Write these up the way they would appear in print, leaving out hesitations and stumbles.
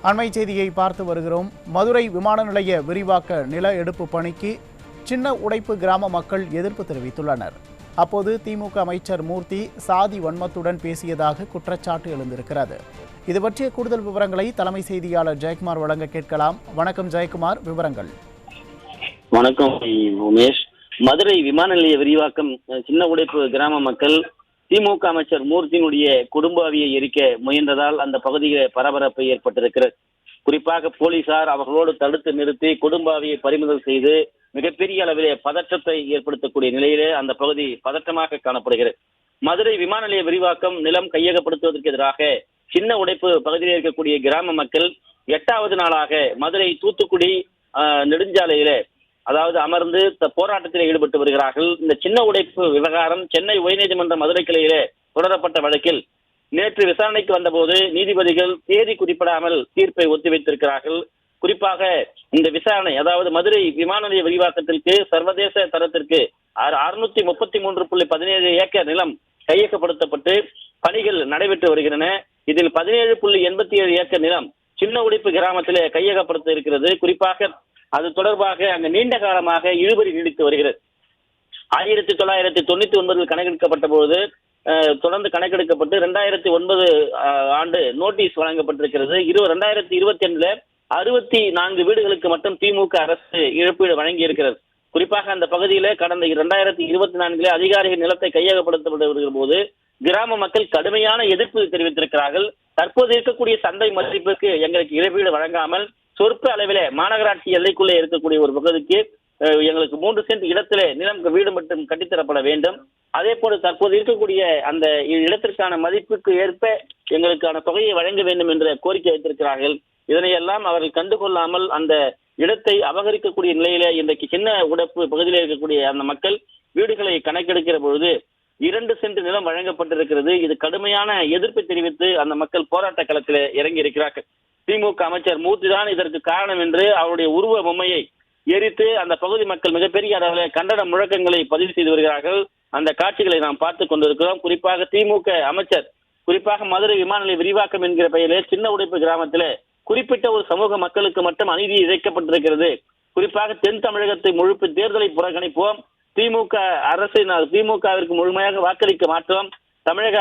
அண்மை செய்தியை பார்த்து வருகிறோம். மதுரை விமான நிலைய விரிவாக்க நில எடுப்பு பணிக்கு சின்ன உடைப்பு கிராம மக்கள் எதிர்ப்பு தெரிவித்துள்ளனர். அப்போது திமுக அமைச்சர் மூர்த்தி சாதி வன்மத்துடன் பேசியதாக குற்றச்சாட்டு எழுந்திருக்கிறது. இது பற்றிய கூடுதல் விவரங்களை தலைமை செய்தியாளர் ஜெயக்குமார் வழங்க கேட்கலாம். வணக்கம் ஜெயக்குமார், விவரங்கள். வணக்கம் உமேஷ். மதுரை விமான நிலைய விரிவாக்கம் சின்ன உடைப்பு கிராம மக்கள் திமுக அமைச்சர் மூர்த்தியினுடைய குடும்பாவியை எரிக்க முயன்றதால் அந்த பகுதியில் பரபரப்பு ஏற்பட்டிருக்கிறது. குறிப்பாக போலீசார் அவர்களோடு தடுத்து நிறுத்தி குடும்பாவியை பறிமுதல் செய்து மிகப்பெரிய அளவிலே பதற்றத்தை ஏற்படுத்தக்கூடிய நிலையிலே அந்த பகுதி பதற்றமாக காணப்படுகிறது. மதுரை விமான நிலைய விரிவாக்கம் நிலம் கையகப்படுத்துவதற்கு எதிராக சின்ன உடைப்பு பகுதியில் இருக்கக்கூடிய கிராம மக்கள் 8வது நாளாக மதுரை தூத்துக்குடி நெடுஞ்சாலையிலே அதாவது அமர்ந்து போராட்டத்தில் ஈடுபட்டு வருகிறார்கள். இந்த சின்ன உடைப்பு விவகாரம் சென்னை உயர்நீதிமன்ற மதுரை கிளையிலே தொடரப்பட்ட வழக்கில் நேற்று விசாரணைக்கு வந்தபோது நீதிபதிகள் தேதி குறிப்பிடாமல் தீர்ப்பை ஒத்திவைத்திருக்கிறார்கள். குறிப்பாக இந்த விசாரணை அதாவது மதுரை விமான நிலைய விரிவாக்கத்திற்கு சர்வதேச தரத்திற்கு 633.17 ஏக்கர் நிலம் கையகப்படுத்தப்பட்டு பணிகள் நடைபெற்று வருகின்றன. இதில் 17.87 ஏக்கர் நிலம் சின்ன உடைப்பு கிராமத்திலே கையகப்படுத்த இருக்கிறது. குறிப்பாக அது தொடர்பாக அங்கு நீண்ட காலமாக இழுபறி நீடித்து வருகிறது. 1999 கணக்கெடுக்கப்பட்ட போது தொடர்ந்து கணக்கெடுக்கப்பட்டு 2009 ஆண்டு நோட்டீஸ் வழங்கப்பட்டிருக்கிறது. 2022 64 வீடுகளுக்கு மட்டும் திமுக அரசு இழப்பீடு வழங்கி இருக்கிறது. குறிப்பாக அந்த பகுதியில கடந்த 2024 அதிகாரிகள் நிலத்தை கையகப்படுத்தப்பட்டு வருகிற போது கிராம மக்கள் கடுமையான எதிர்ப்பு தெரிவித்திருக்கிறார்கள். தற்போது இருக்கக்கூடிய சந்தை மதிப்புக்கு எங்களுக்கு இழப்பீடு வழங்காமல் சொற்ப அளவிலே மாநகராட்சி எல்லைக்குள்ளே இருக்கக்கூடிய ஒரு பகுதிக்கு எங்களுக்கு 3 சென்ட் இடத்திலே நிலம் வீடு மட்டும் கட்டித்தரப்பட வேண்டும். அதே போல தற்போது இருக்கக்கூடிய அந்த இடத்திற்கான மதிப்புக்கு ஏற்ப எங்களுக்கான தொகையை வழங்க வேண்டும் என்ற கோரிக்கை வைத்திருக்கிறார்கள். இதனையெல்லாம் அவர்கள் கண்டுகொள்ளாமல் அந்த இடத்தை அபகரிக்கக்கூடிய நிலையில இன்றைக்கு சின்ன உடைப்பு பகுதியில் இருக்கக்கூடிய அந்த மக்கள் வீடுகளை கணக்கெடுக்கிற பொழுது 2 சென்ட் நிலம் வழங்கப்பட்டிருக்கிறது. இது கடுமையான எதிர்ப்பை தெரிவித்து அந்த மக்கள் போராட்ட களத்தில் இறங்கி இருக்கிறார்கள். திமுக அமைச்சர் மூர்த்தி தான் இதற்கு காரணம் என்று அவருடைய உருவ பொம்மையை எரித்து அந்த பகுதி மக்கள் மிகப்பெரிய அளவில் கண்டன முழக்கங்களை பதிவு செய்து வருகிறார்கள். அந்த காட்சிகளை நாம் பார்த்து கொண்டிருக்கிறோம். குறிப்பாக திமுக அமைச்சர் குறிப்பாக மதுரை விமான நிலைய விரிவாக்கம் என்கிற பெயரில் சின்ன உடைப்பு கிராமத்தில் குறிப்பிட்ட ஒரு சமூக மக்களுக்கு மட்டும் அநீதி இழைக்கப்பட்டிருக்கிறது. குறிப்பாக தென் தமிழகத்தை முழுப்பு தேர்தலை புறக்கணிப்போம், திமுக திமுகவிற்கு முழுமையாக வாக்களிக்க மாற்றோம், தமிழக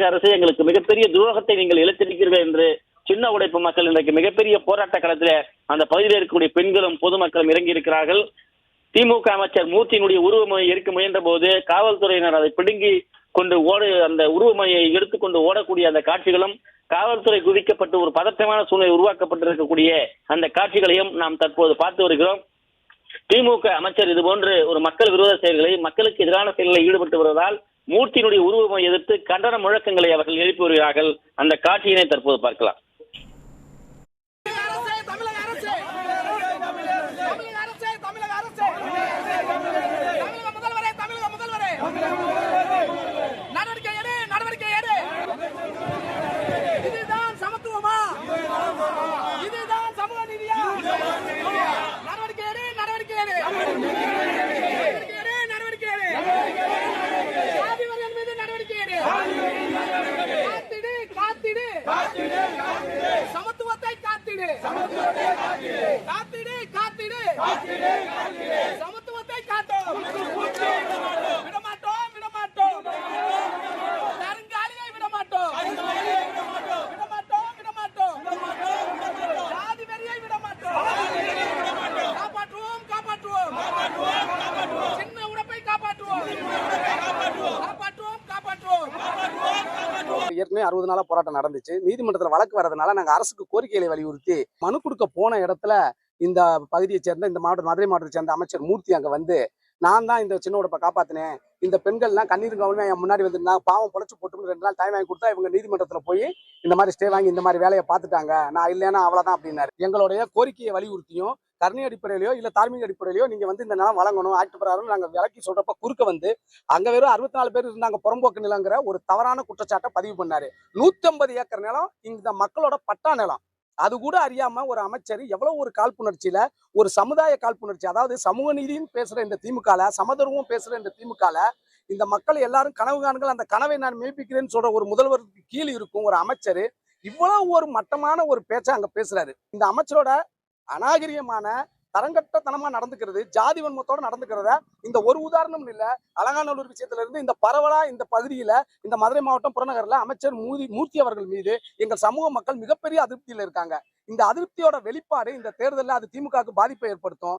அரசு எங்களுக்கு மிகப்பெரிய துரோகத்தை நீங்கள் இழைத்திருக்கிறீர்கள் என்று சின்ன உடைப்பு மக்கள் இன்றைக்கு மிகப்பெரிய போராட்ட களத்தில் அந்த பகுதியில் இருக்கக்கூடிய பெண்களும் பொதுமக்களும் இறங்கி இருக்கிறார்கள். திமுக அமைச்சர் மூர்த்தியினுடைய உருவமையை எரிக்க முயன்ற போது காவல்துறையினர் அதை பிடுங்கி கொண்டு அந்த உருவமையை எடுத்துக்கொண்டு ஓடக்கூடிய அந்த காட்சிகளும் காவல்துறை குவிக்கப்பட்டு ஒரு பதற்றமான சூழ்நிலை உருவாக்கப்பட்டிருக்கக்கூடிய அந்த காட்சிகளையும் நாம் தற்போது பார்த்து வருகிறோம். திமுக அமைச்சர் இது போன்று ஒரு மக்கள் விரோத செயல்களை மக்களுக்கு எதிரான செயல்களில் ஈடுபட்டு வருவதால் மூர்த்தியினுடைய உருவமை எதிர்த்து கண்டன முழக்கங்களை அவர்கள் எழுப்பி வருகிறார்கள். அந்த காட்சியினை தற்போது பார்க்கலாம். சமத்துவத்தை காத்திடு, காத்திடு, காத்திடு, சமத்துவத்தை காத்தோம், விடமாட்டோம், விடமாட்டோம், கருங்காலியை விடமாட்டோம், விடமாட்டோம், விடமாட்டோம், ஜாதி வெறியை விடமாட்டோம், காப்பாற்றுவோம், காப்பாற்றுவோம், சின்ன உடைப்பை காப்பாற்றுவோம், காப்பாற்றுவோம், காப்பாற்றுவோம். ஏற்கனவே 60 நாளா போராட்டம் நடந்துச்சு. நீதிமன்றத்தில் வழக்கு வரதுனால நாங்கள் அரசுக்கு கோரிக்கைகளை வலியுறுத்தி மனு கொடுக்க போன இடத்துல இந்த பகுதியை சேர்ந்த இந்த மதுரை மாவட்டத்தை சேர்ந்த அமைச்சர் மூர்த்தி அங்கே வந்து நான் தான் இந்த சின்ன உடைப்பை காப்பாற்றினேன், இந்த பெண்கள்லாம் கண்ணீர் கவனமே என் முன்னாடி வந்துருந்தாங்க, பாவம் பொழைச்சு போட்டு 2 நாள் டைம் வாங்கி கொடுத்தா இவங்க நீதிமன்றத்தில் போய் இந்த மாதிரி ஸ்டே வாங்கி இந்த மாதிரி வேலையை பார்த்துட்டாங்க, நான் இல்லைன்னா அவ்வளோதான் அப்படின்னாரு. எங்களுடைய கோரிக்கையை வலியுறுத்தியும் கருணை அடிப்படையிலையோ இல்ல தார்மீக அடிப்படையிலையோ நீங்க வந்து இந்த நிலம் வழங்கணும் ஆக்ட் பிரகாரம் நாங்க விலக்கி சொல்றப்ப குறுக்க வந்து அங்க வெறும் 64 பேர் இருந்தாங்க புறம்போக்கு நிலங்கிற ஒரு தவறான குற்றச்சாட்டை பதிவு பண்ணாரு. 150 ஏக்கர் நிலம் இந்த மக்களோட பட்டா நிலம். அது கூட அறியாம ஒரு அமைச்சர் எவ்வளவு ஒரு காழ்ப்புணர்ச்சியில ஒரு சமுதாய காழ்ப்புணர்ச்சி, அதாவது சமூக நீதியும் பேசுற இந்த திமுகல சமதர்மமும் பேசுற இந்த திமுகல இந்த மக்கள் எல்லாரும் கனவு காணுங்கள், அந்த கனவை நான் மெய்ப்பிக்கிறேன்னு சொல்ற ஒரு முதல்வருக்கு கீழ் இருக்கும் ஒரு அமைச்சர் இவ்வளவு ஒரு மட்டமான ஒரு பேச்சை அங்க பேசுறாரு. இந்த அமைச்சரோட அநாகரிகமான தரங்கட்டத்தனமா நடந்துக்கிறது, ஜாதி வன்மத்தோட நடந்துக்கிறத இந்த ஒரு உதாரணம் இல்ல. அலங்காநல்லூர் விஷயத்துல இருந்து இந்த பரவலா இந்த பகுதியில இந்த மதுரை மாவட்டம் புறநகர்ல அமைச்சர் மூர்த்தி அவர்கள் மீது எங்கள் சமூக மக்கள் மிகப்பெரிய அதிருப்தியில இருக்காங்க. இந்த அதிருப்தியோட வெளிப்பாடு இந்த தேர்தலில் அது திமுகவுக்கு பாதிப்பை ஏற்படுத்தும்.